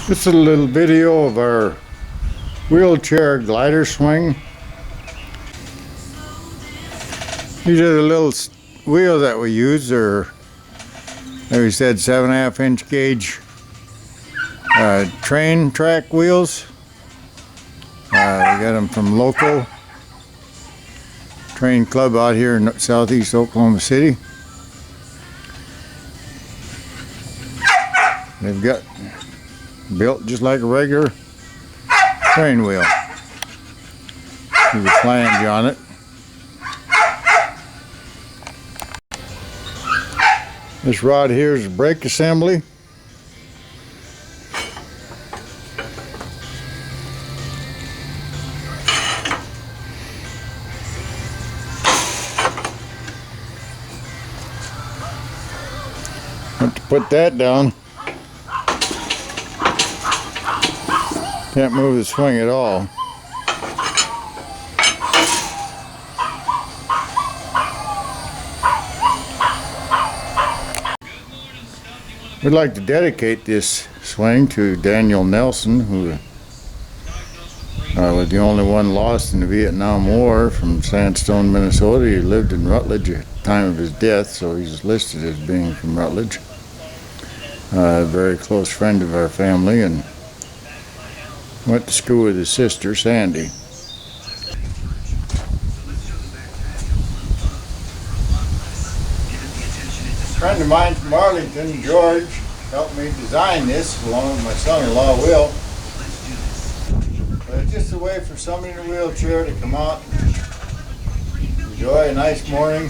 This is a little video of our wheelchair glider swing. These are the little wheels that we use. They're, like we said, 7.5 inch gauge train track wheels. We got them from local train club out here in southeast Oklahoma City. They've got built just like a regular train wheel. There's a flange on it. This rod here is a brake assembly. Want to put that down. Can't move the swing at all. We'd like to dedicate this swing to Daniel Nelson, who was the only one lost in the Vietnam War, from Sandstone, Minnesota. He lived in Rutledge at the time of his death, so he's listed as being from Rutledge. A very close friend of our family, and went to school with his sister, Sandy. A friend of mine from Arlington, George, helped me design this along with my son-in-law, Will. But it's just a way for somebody in a wheelchair to come out and enjoy a nice morning,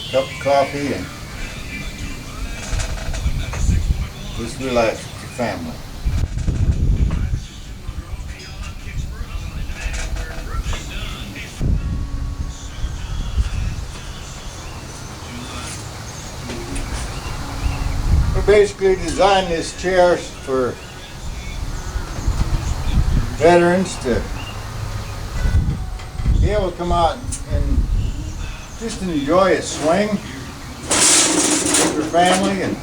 cup of coffee, and just relax with your family. Basically designed this chair for veterans to be able to come out and just enjoy a swing with their family and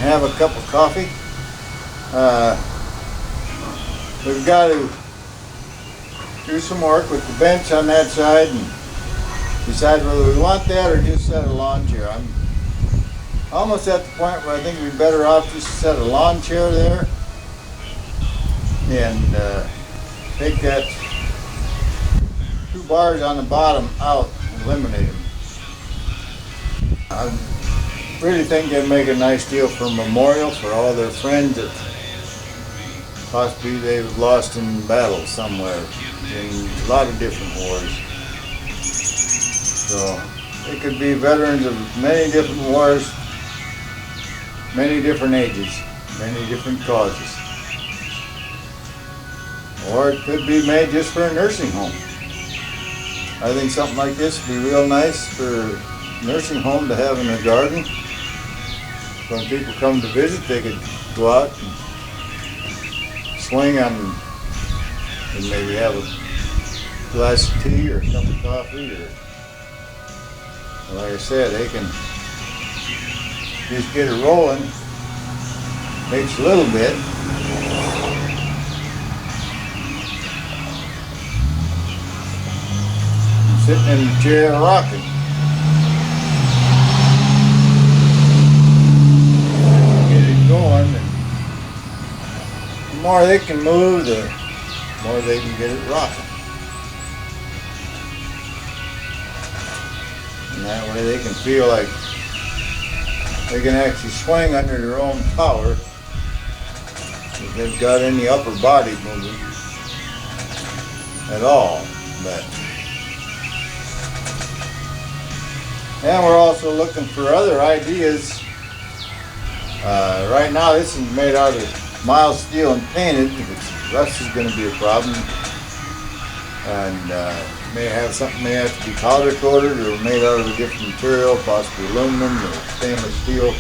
have a cup of coffee. We've got to do some work with the bench on that side and decide whether we want that or just set a lawn chair. I'm almost at the point where I think we'd be better off just to set a lawn chair there and take that 2 bars on the bottom out and eliminate them. I really think they'd make a nice deal for a memorial for all their friends that possibly they've lost in battle somewhere in a lot of different wars. So it could be veterans of many different wars, many different ages, many different causes. Or it could be made just for a nursing home. I think something like this would be real nice for a nursing home to have in their garden. When people come to visit, they could go out and swing on and maybe have a glass of tea or a cup of coffee, or like I said, they can just get it rolling, takes a little bit. I'm sitting in the chair rocking. Get it going, and the more they can move, the more they can get it rocking. And that way they can feel like they can actually swing under their own power if they've got any upper body movement at all. And we're also looking for other ideas. Right now this is made out of mild steel and painted. Rust is going to be a problem. And may have to be powder coated or made out of a different material, possibly aluminum or stainless steel,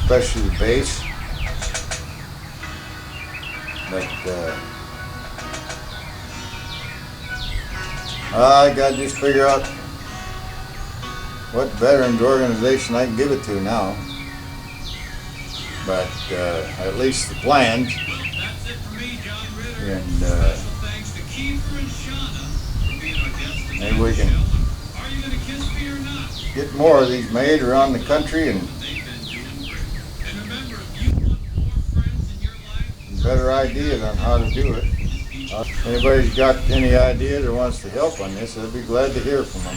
especially the base. But I got to just figure out what veterans organization I can give it to now. but at least the plans. And maybe we can get more of these made around the country and better ideas on how to do it. If anybody's got any ideas or wants to help on this, I'd be glad to hear from them.